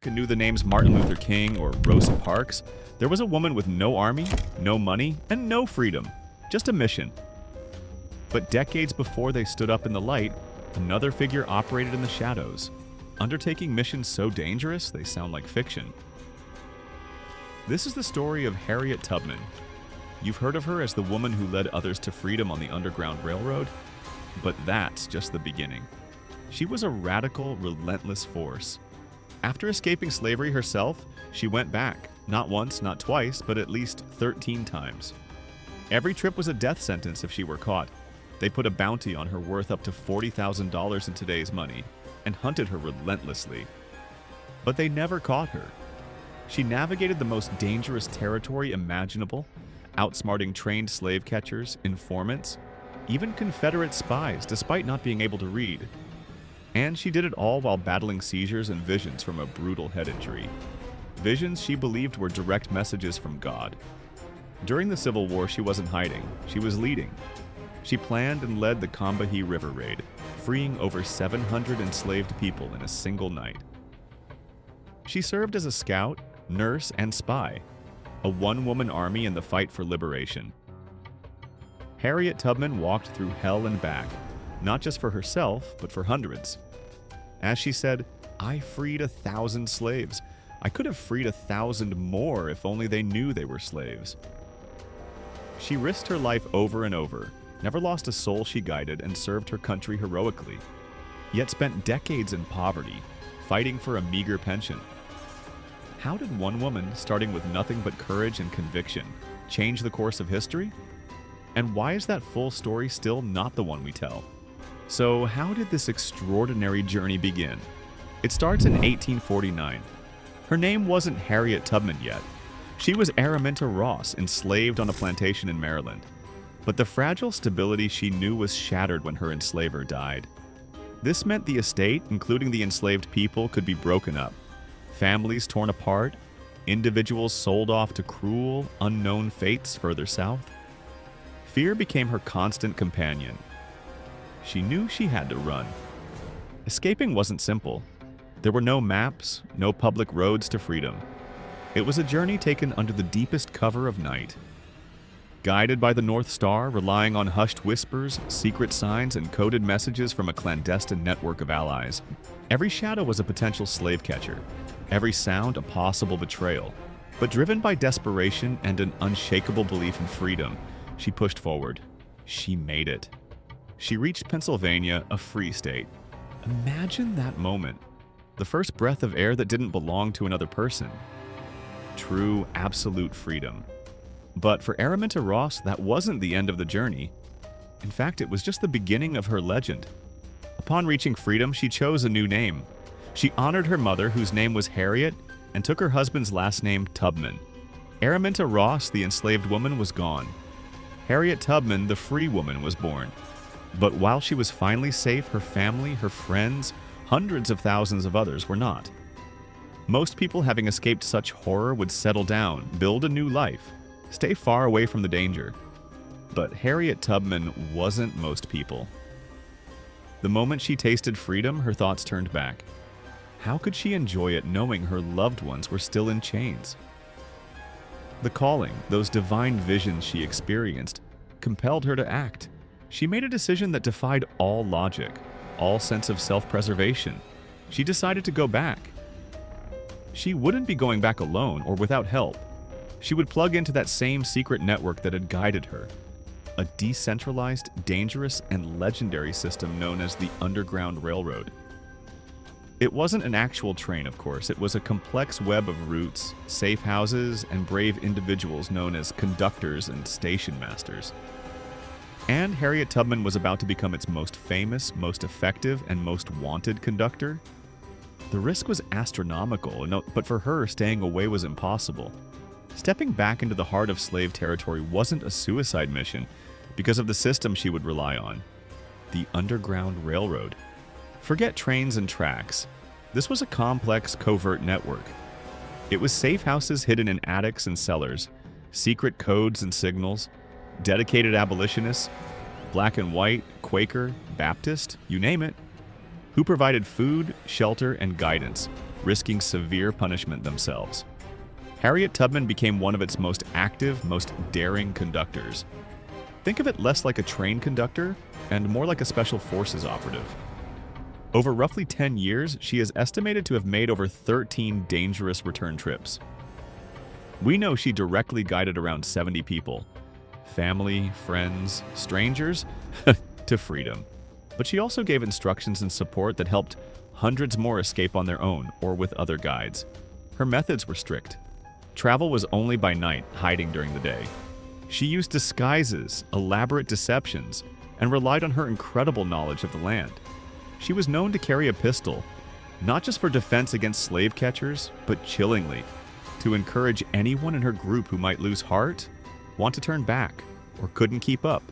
Knew the names Martin Luther King or Rosa Parks, there was a woman with no army, no money, and no freedom. Just a mission. But decades before they stood up in the light, another figure operated in the shadows, undertaking missions so dangerous they sound like fiction. This is the story of Harriet Tubman. You've heard of her as the woman who led others to freedom on the Underground Railroad, but that's just the beginning. She was a radical, relentless force. After escaping slavery herself, she went back, not once, not twice, but at least 13 times. Every trip was a death sentence if she were caught. They put a bounty on her worth up to $40,000 in today's money and hunted her relentlessly. But they never caught her. She navigated the most dangerous territory imaginable, outsmarting trained slave catchers, informants, even Confederate spies, despite not being able to read. And she did it all while battling seizures and visions from a brutal head injury. Visions she believed were direct messages from God. During the Civil War, she wasn't hiding, she was leading. She planned and led the Combahee River Raid, freeing over 700 enslaved people in a single night. She served as a scout, nurse, and spy, a one-woman army in the fight for liberation. Harriet Tubman walked through hell and back, not just for herself, but for hundreds. As she said, "I freed 1,000 slaves. I could have freed 1,000 more if only they knew they were slaves." She risked her life over and over, never lost a soul she guided, and served her country heroically, yet spent decades in poverty, fighting for a meager pension. How did one woman, starting with nothing but courage and conviction, change the course of history? And why is that full story still not the one we tell? So how did this extraordinary journey begin? It starts in 1849. Her name wasn't Harriet Tubman yet. She was Araminta Ross, enslaved on a plantation in Maryland. But the fragile stability she knew was shattered when her enslaver died. This meant the estate, including the enslaved people, could be broken up. Families torn apart, individuals sold off to cruel, unknown fates further south. Fear became her constant companion. She knew she had to run. Escaping wasn't simple. There were no maps, no public roads to freedom. It was a journey taken under the deepest cover of night. Guided by the North Star, relying on hushed whispers, secret signs, and coded messages from a clandestine network of allies. Every shadow was a potential slave catcher, every sound a possible betrayal. But driven by desperation and an unshakable belief in freedom, she pushed forward. She made it. She reached Pennsylvania, a free state. Imagine that moment. The first breath of air that didn't belong to another person. True, absolute freedom. But for Araminta Ross, that wasn't the end of the journey. In fact, it was just the beginning of her legend. Upon reaching freedom, she chose a new name. She honored her mother, whose name was Harriet, and took her husband's last name, Tubman. Araminta Ross, the enslaved woman, was gone. Harriet Tubman, the free woman, was born. But while she was finally safe, her family, her friends, hundreds of thousands of others were not. Most people having escaped such horror would settle down, build a new life, stay far away from the danger. But Harriet Tubman wasn't most people. The moment she tasted freedom, her thoughts turned back. How could she enjoy it knowing her loved ones were still in chains? The calling, those divine visions she experienced, compelled her to act. She made a decision that defied all logic, all sense of self-preservation. She decided to go back. She wouldn't be going back alone or without help. She would plug into that same secret network that had guided her, a decentralized, dangerous, and legendary system known as the Underground Railroad. It wasn't an actual train, of course. It was a complex web of routes, safe houses, and brave individuals known as conductors and station masters. And Harriet Tubman was about to become its most famous, most effective, and most wanted conductor. The risk was astronomical, but for her, staying away was impossible. Stepping back into the heart of slave territory wasn't a suicide mission because of the system she would rely on, the Underground Railroad. Forget trains and tracks. This was a complex, covert network. It was safe houses hidden in attics and cellars, secret codes and signals, dedicated abolitionists, black and white, Quaker, Baptist, you name it, who provided food, shelter, and guidance, risking severe punishment themselves. Harriet Tubman became one of its most active, most daring conductors. Think of it less like a train conductor and more like a special forces operative. Over roughly 10 years, she is estimated to have made over 13 dangerous return trips. We know she directly guided around 70 people, family, friends, strangers, to freedom. But she also gave instructions and support that helped hundreds more escape on their own or with other guides. Her methods were strict. Travel was only by night, hiding during the day. She used disguises, elaborate deceptions, and relied on her incredible knowledge of the land. She was known to carry a pistol, not just for defense against slave catchers, but chillingly, to encourage anyone in her group who might lose heart, want to turn back, or couldn't keep up,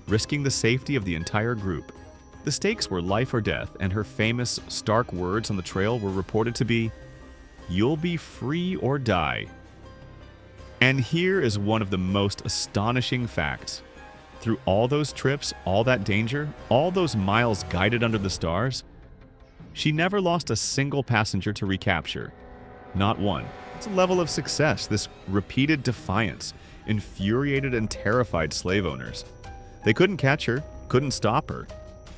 risking the safety of the entire group. The stakes were life or death, and her famous, stark words on the trail were reported to be, "You'll be free or die." And here is one of the most astonishing facts. Through all those trips, all that danger, all those miles guided under the stars, she never lost a single passenger to recapture. Not one. It's a level of success, this repeated defiance, infuriated and terrified slave owners. They couldn't catch her, couldn't stop her.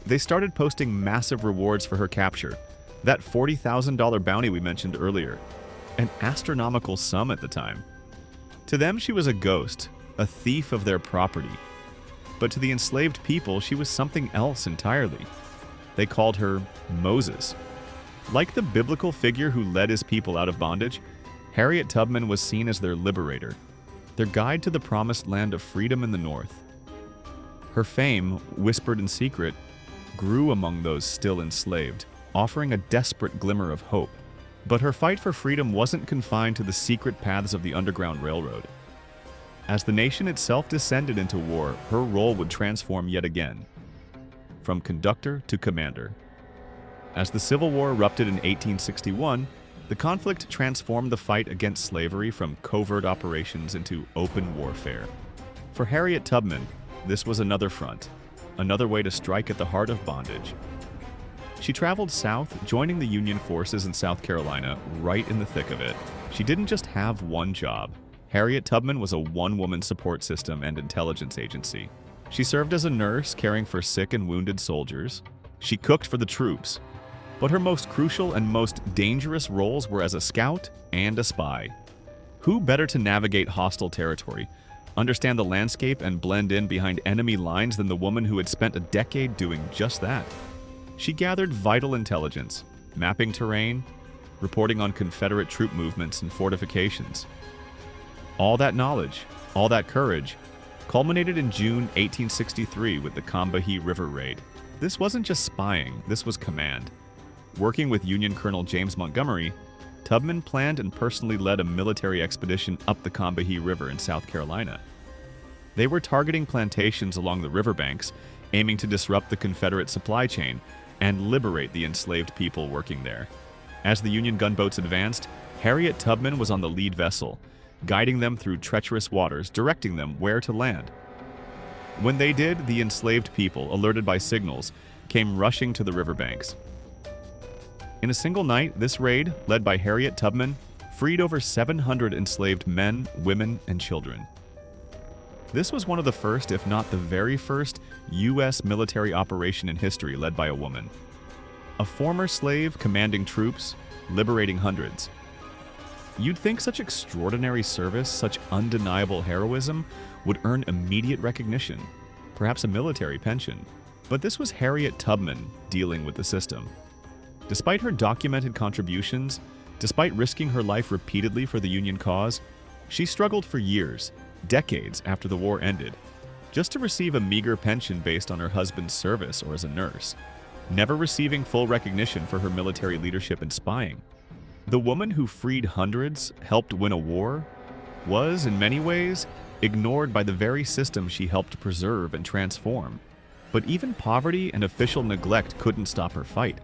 They started posting massive rewards for her capture. That $40,000 bounty we mentioned earlier. An astronomical sum at the time. To them, she was a ghost, a thief of their property. But to the enslaved people, she was something else entirely. They called her Moses. Like the biblical figure who led his people out of bondage, Harriet Tubman was seen as their liberator, their guide to the promised land of freedom in the north. Her fame, whispered in secret, grew among those still enslaved, offering a desperate glimmer of hope. But her fight for freedom wasn't confined to the secret paths of the Underground Railroad. As the nation itself descended into war, her role would transform yet again, from conductor to commander. As the Civil War erupted in 1861, the conflict transformed the fight against slavery from covert operations into open warfare. For Harriet Tubman, this was another front, another way to strike at the heart of bondage. She traveled south, joining the Union forces in South Carolina, right in the thick of it. She didn't just have one job. Harriet Tubman was a one-woman support system and intelligence agency. She served as a nurse, caring for sick and wounded soldiers. She cooked for the troops. But her most crucial and most dangerous roles were as a scout and a spy. Who better to navigate hostile territory, understand the landscape, and blend in behind enemy lines than the woman who had spent a decade doing just that? She gathered vital intelligence, mapping terrain, reporting on Confederate troop movements and fortifications. All that knowledge, all that courage, culminated in June 1863 with the Combahee River Raid. This wasn't just spying, this was command. Working with Union Colonel James Montgomery, Tubman planned and personally led a military expedition up the Combahee River in South Carolina. They were targeting plantations along the riverbanks, aiming to disrupt the Confederate supply chain and liberate the enslaved people working there. As the Union gunboats advanced, Harriet Tubman was on the lead vessel, guiding them through treacherous waters, directing them where to land. When they did, the enslaved people, alerted by signals, came rushing to the riverbanks. In a single night, this raid, led by Harriet Tubman, freed over 700 enslaved men, women, and children. This was one of the first, if not the very first, U.S. military operation in history led by a woman. A former slave commanding troops, liberating hundreds. You'd think such extraordinary service, such undeniable heroism, would earn immediate recognition, perhaps a military pension. But this was Harriet Tubman dealing with the system. Despite her documented contributions, despite risking her life repeatedly for the Union cause, she struggled for years, decades after the war ended, just to receive a meager pension based on her husband's service or as a nurse, never receiving full recognition for her military leadership and spying. The woman who freed hundreds, helped win a war, was, in many ways, ignored by the very system she helped preserve and transform. But even poverty and official neglect couldn't stop her fight.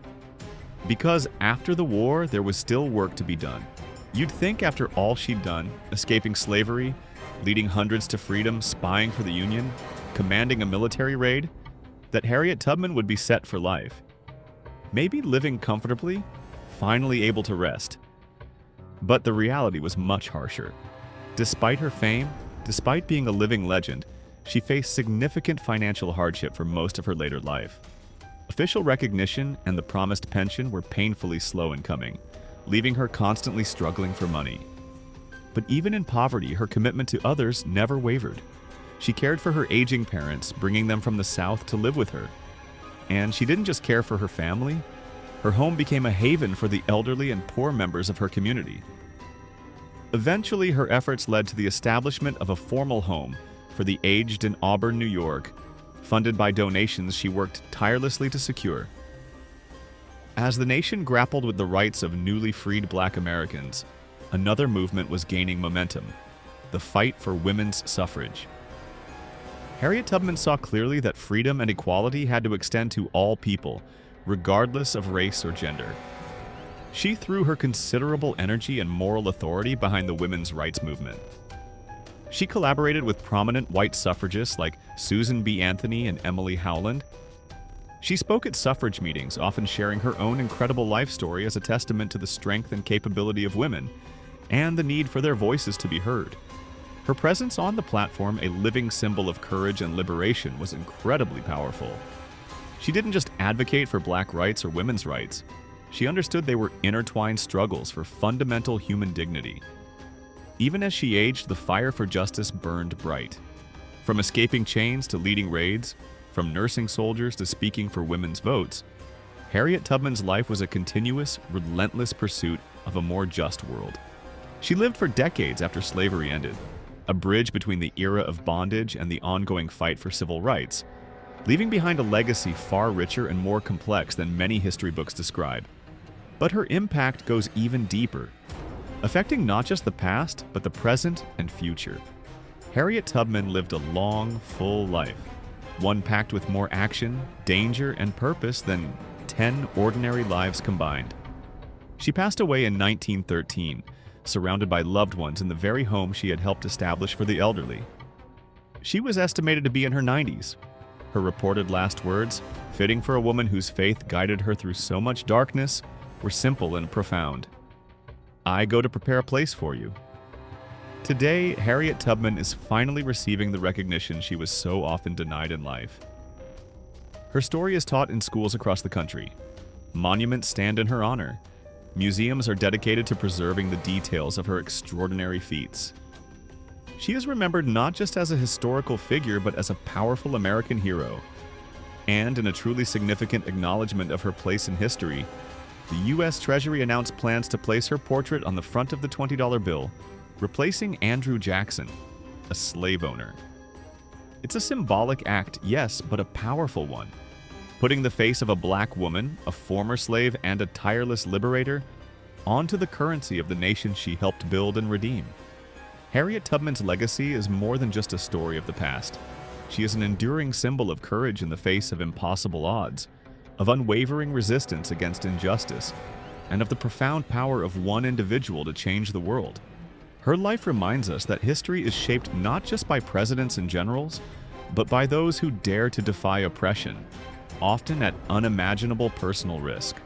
Because after the war, there was still work to be done. You'd think after all she'd done, escaping slavery, leading hundreds to freedom, spying for the Union, commanding a military raid, that Harriet Tubman would be set for life. Maybe living comfortably, finally able to rest. But the reality was much harsher. Despite her fame, despite being a living legend, she faced significant financial hardship for most of her later life. Official recognition and the promised pension were painfully slow in coming, leaving her constantly struggling for money. But even in poverty, her commitment to others never wavered. She cared for her aging parents, bringing them from the South to live with her. And she didn't just care for her family. Her home became a haven for the elderly and poor members of her community. Eventually, her efforts led to the establishment of a formal home for the aged in Auburn, New York, funded by donations she worked tirelessly to secure. As the nation grappled with the rights of newly freed Black Americans, another movement was gaining momentum: the fight for women's suffrage. Harriet Tubman saw clearly that freedom and equality had to extend to all people, regardless of race or gender. She threw her considerable energy and moral authority behind the women's rights movement. She collaborated with prominent white suffragists like Susan B. Anthony and Emily Howland. She spoke at suffrage meetings, often sharing her own incredible life story as a testament to the strength and capability of women, and the need for their voices to be heard. Her presence on the platform, a living symbol of courage and liberation, was incredibly powerful. She didn't just advocate for Black rights or women's rights. She understood they were intertwined struggles for fundamental human dignity. Even as she aged, the fire for justice burned bright. From escaping chains to leading raids, from nursing soldiers to speaking for women's votes, Harriet Tubman's life was a continuous, relentless pursuit of a more just world. She lived for decades after slavery ended, a bridge between the era of bondage and the ongoing fight for civil rights, leaving behind a legacy far richer and more complex than many history books describe. But her impact goes even deeper, affecting not just the past, but the present and future. Harriet Tubman lived a long, full life, one packed with more action, danger, and purpose than 10 ordinary lives combined. She passed away in 1913, surrounded by loved ones in the very home she had helped establish for the elderly. She was estimated to be in her 90s. Her reported last words, fitting for a woman whose faith guided her through so much darkness, were simple and profound. "I go to prepare a place for you." Today, Harriet Tubman is finally receiving the recognition she was so often denied in life. Her story is taught in schools across the country. Monuments stand in her honor. Museums are dedicated to preserving the details of her extraordinary feats. She is remembered not just as a historical figure, but as a powerful American hero. And in a truly significant acknowledgement of her place in history, the U.S. Treasury announced plans to place her portrait on the front of the $20 bill, replacing Andrew Jackson, a slave owner. It's a symbolic act, yes, but a powerful one, putting the face of a Black woman, a former slave, and a tireless liberator onto the currency of the nation she helped build and redeem. Harriet Tubman's legacy is more than just a story of the past. She is an enduring symbol of courage in the face of impossible odds, of unwavering resistance against injustice, and of the profound power of one individual to change the world. Her life reminds us that history is shaped not just by presidents and generals, but by those who dare to defy oppression, often at unimaginable personal risk.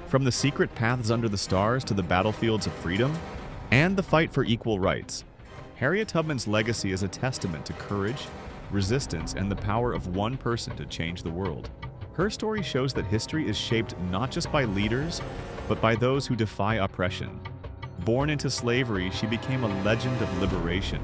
From the secret paths under the stars to the battlefields of freedom and the fight for equal rights, Harriet Tubman's legacy is a testament to courage, resistance, and the power of one person to change the world. Her story shows that history is shaped not just by leaders, but by those who defy oppression. Born into slavery, she became a legend of liberation,